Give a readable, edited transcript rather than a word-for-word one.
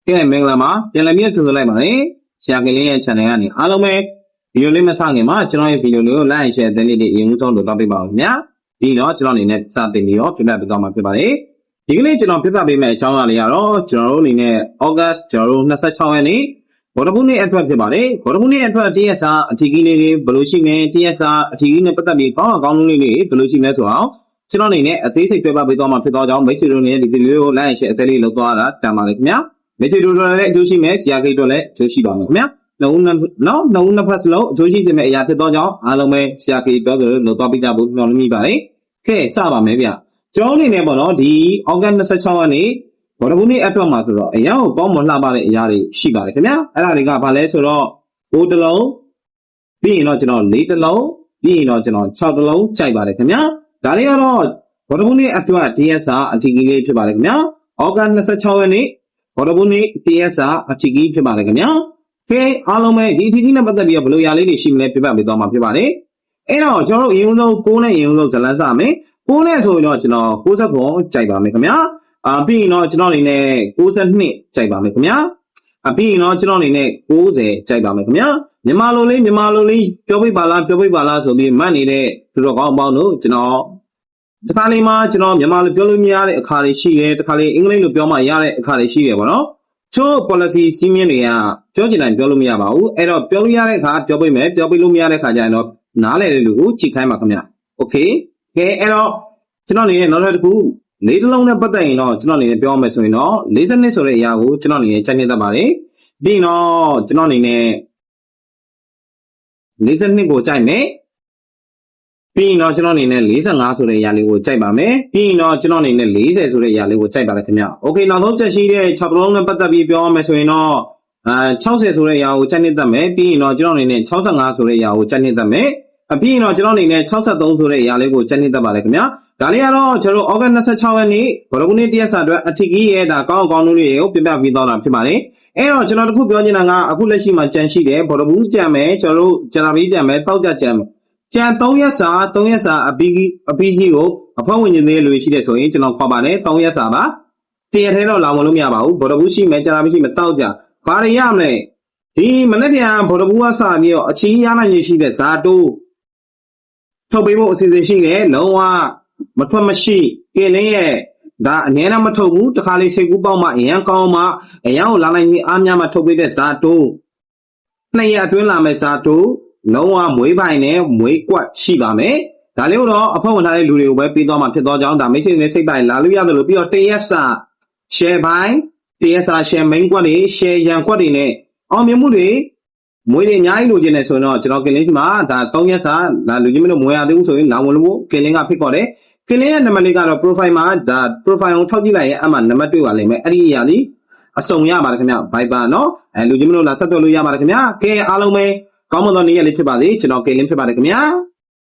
ကဲမင်္ဂလာပါပြန်လည်မြတ်ထုတ်လိုက်ပါလေဆရာကလေးရဲ့ channel ကနေအားလုံးပဲဗီဒီယိုလေးမစခင်မှာကျွန်တော်ရဲ့ဗီဒီယိုလေးကို like share တဲ့နေ့ဒီအရင်ဆုံးလုပ်တော့ပေးပါဦးခင်ဗျာဒီတော့ကျွန်တော်အနေနဲ့စတင်ပြီးတော့ပြပြပေးသွားမှာဖြစ်ပါတယ်ဒီကနေ့ကျွန်တော်ပြပြပေးမယ့်အကြောင်းအရာလေးကတော့ကျွန်တော်တို့အနေနဲ့ August ကျွန်တော်တို့26ရက်နေ့ဘော်ဒဖူးနေ့အတွက်ဖြစ်ပါတယ်ဘော်ဒဖူးနေ့အတွက်တရက်စာအထီးကြီးလေးတွေဘယ်လိုရှိမလဲတရက်စာအထီးကြီးနဲ့ပတ်သက်ပြီးကောင်းကောင်းလေးတွေဘယ်လိုရှိမလဲဆိုတော့ကျွန်တော်အနေနဲ့အသေးစိတ်ပြပြပေးသွားမှာဖြစ်တော့ကြောင်းမိတ်ဆွေတို့နဲ့ဒီဗီဒီယိုကို like share အသေးလေးလုပ်သွားတာတန်ပါလေခင်ဗျာမိတ်ဆွေတို့လည်းအကျိုးရှိမယ်ဆရာကြီးတို့လည်းအကျိုးရှိပါမယ်ခင်ဗျာနှစ်ဦးနှစ်ဖက်စလုံးအကျိုးရှိတဲ့အရာဖြစ်တော့ကြောင်းအားလုံးပဲဆရာကြီးပြောလို့လုပ်သွားပြကြဖို့မျှော်လင့်မိပါတယ်ကဲစပါမယ်ဗျကျွန်တော်အနေနဲ့ပေါ့နော်ဒီ August 26ရက်နေ့ဘော်ဒဖူးနေ့အတွက်မှာဆိုတော့အရာကိုပေါင်းမလှပတဲ့အရာတွေရှိပါတယ်ခင်ဗျာအဲ့ဒါတွေကဘာလဲဆိုတော့6တစ်လုံးပြီးရင်တော့ကျွန်တော်4တစ်လုံးပြီးရင်တော့ကျွန်တော်6တစ်လုံးကြိုက်ပါတယ်ခင်ဗျာဒါလေးကတော့ဘော်ဒဖူးနေ့အတွက်ဒီရက်စာအထီးကြီးလေးဖြစ်ပါတယ်ခင်ဗျာ August 26ရက်နေ့ဘော်ဒဖူးနေ့ဒီရက်စာအထီးကြီးဖြစ်ပါတယ်ခင်ဗျာကဲအားလုံးပဲဒီအထီးကြီးနဲ့ပတ်သက်ပြီးဘယ်လိုရာလေးတွေရှိမလဲပြပြပေးသွားမှာဖြစ်ပါတယ်အဲ့တော့ကျွန်တော်တို့အရင်ဆုံး6နဲ့အရင်ဆုံးဇလန်းစမယ်6နဲ့ဆိုရင်တော့ကျွန်တော်69ကြိုက်ပါမယ်ခင်ဗျာပြီးရင်တော့ကျွန်တော်အနေနဲ့62ကြိုက်ပါမယ်ခင်ဗျာပြီးရင်တော့ကျွန်တော်အနေနဲ့90ကြိုက်ပါမယ်ခင်ဗျာမြန်မာလိုလေးပြောပြပါလားဆိုပြီးမှတ်နေတဲ့သူတော်ကောင်းအပေါင်းတို့ကျွန်တော်တခါလေးမှာကျွန်တော်မြန်မာလိုပြောလို့မရတဲ့အခါတွေရှိတယ်တခါလေးအင်္ဂလိပ်လိုပြောမှရတဲ့အခါတွေရှိတယ်ပေါ့နော်ချို့ policy စီးမြင်တွေကပြောချင်တိုင်းပြောလို့မရပါဘူးအဲ့တော့ပြောလို့ရတဲ့အခါပြောပြမယ်ပြောပြလို့မရတဲ့အခါကျရင်တော့နားလည်တဲ့လူကိုကြည့်ခိုင်းပါခင်ဗျာโอเคကဲအဲ့တော့ကျွန်တော်အနေနဲ့နောက်တစ်ခုလေးတစ်လုံးနဲ့ပတ်သက်ရင်တော့ကျွန်တော်အနေနဲ့ပြောမယ်ဆိုရင်တော့52ဆိုတဲ့အရာကိုကျွန်တော်အနေနဲ့ချိန်နေတတ်ပါတယ်ပြီးတော့ကျွန်တော်အနေနဲ့52ကိုကြိုက်မယ်ပြီးရင်တော့ကျွန်တော်အနေနဲ့45ဆိုတဲ့အရာလေးကိုကြိုက်ပါမယ်ပြီးရင်တော့ကျွန်တော်အနေနဲ့40ဆိုတဲ့အရာလေးကိုကြိုက်ပါတယ်ခင်ဗျโอเคနောက်ဆုံးချက်ရှိတဲ့6လုံးနဲ့ပတ်သက်ပြီးပြောရမယ်ဆိုရင်တော့60ဆိုတဲ့အရာကိုကြိုက်နေတတ်မယ်ပြီးရင်တော့ကျွန်တော်အနေနဲ့65ဆိုတဲ့အရာကိုကြိုက်နေတတ်မယ်ပြီးရင်တော့ကျွန်တော်အနေနဲ့63ဆိုတဲ့အရာလေးကိုကြိုက်နေတတ်ပါတယ်ခင်ဗျဒါလေးကတော့ကျွန်တော် August 26ရက်နေ့ဘော်ဒဖူးနေ့တရက်စာအတွက်အထီးကြီးရဲ့ဒါကောင်းလေးတွေကိုပြပြပြီးတော့တာဖြစ်ပါတယ်အဲ့တော့ကျွန်တော်တခုပြောချင်တာကအခုလက်ရှိမှာကြံရှိတယ်ဘော်ဒဖူးကြံမယ်ကျွန်တော်တို့ဂျလာဘီကြံမယ်တောက်ကြကြံမယ်ကြံ3ရက်စာအပီးကြီးကိုအဖွဲ့ဝင်ချင်းတွေလူရှိတယ်ဆိုရင်ကျွန်တော်ခေါ်ပါတယ်3ရက်စာပါတရက်ထဲတော့လာမလို့မရပါဘူးဘော်ဒဖူးရှိမယ်ဂျလာဘီရှိမယ်တောက်ကြဘာတွေရမလဲဒီမနေ့ပြန်ဘော်ဒဖူးကစပြီးတော့အချီးရနိုင်ရရှိတဲ့ဇာတိုးထုတ်ပေးဖို့အစီအစဉ်ရှိတယ်လုံးဝမထွက်မရှိကင်းလင်းရဲ့ဒါအငဲနဲ့မထုတ်ဘူးတခါလေးစိတ်ကူးပေါက်မှအရန်ကောင်းမှအရန်ကိုလာနိုင်ပြီးအားများမှထုတ်ပေးတဲ့ဇာတိုး2ရက်အတွင်းလာမယ့်ဇာတိုးလုံးဝမွေးပိုင်နဲ့မွေးကွက်ရှိပါမယ်ဒါလေးတော့အဖွဲ့ဝင်ထားတဲ့လူတွေကိုပဲပေးသွားမှာဖြစ်သောကြောင့်ဒါမိတ်ဆွေတွေစိတ်ပိုင်လာလို့ရတယ်လို့ပြီးတော့တရက်စာ share ပိုင်းတရက်စာ share main ကွက်တွေ share ရန်ကွက်တွေနဲ့အောင်မြင်မှုတွေမွေးတွေအများကြီးလိုချင်တယ်ဆိုတော့ကျွန်တော်ကလင်းစီမှာဒါ3ရက်စာဒါလူကြီးမလို့မွေးရသေးဘူးဆိုရင်လာဝင်လို့ကလင်းကဖိတ်ခေါ်တယ်ကလင်းရဲ့နံပါတ်လေးကတော့ profile မှာဒါ profile ကိုထောက်ကြည့်လိုက်ရင်အမှနံပါတ်တွေ့ပါလိမ့်မယ်အဲ့ဒီအရာကြီးအစုံရပါတယ်ခင်ဗျ Viber เนาะလူကြီးမလို့လာဆက်သွယ်လို့ရပါတယ်ခင်ဗျကဲအားလုံးပဲကောင်းမွန်သောနေ့ရက်လေးဖြစ်ပါစေကျွန်တော်ကလင်းဖြစ်ပါတယ်ခင်ဗျ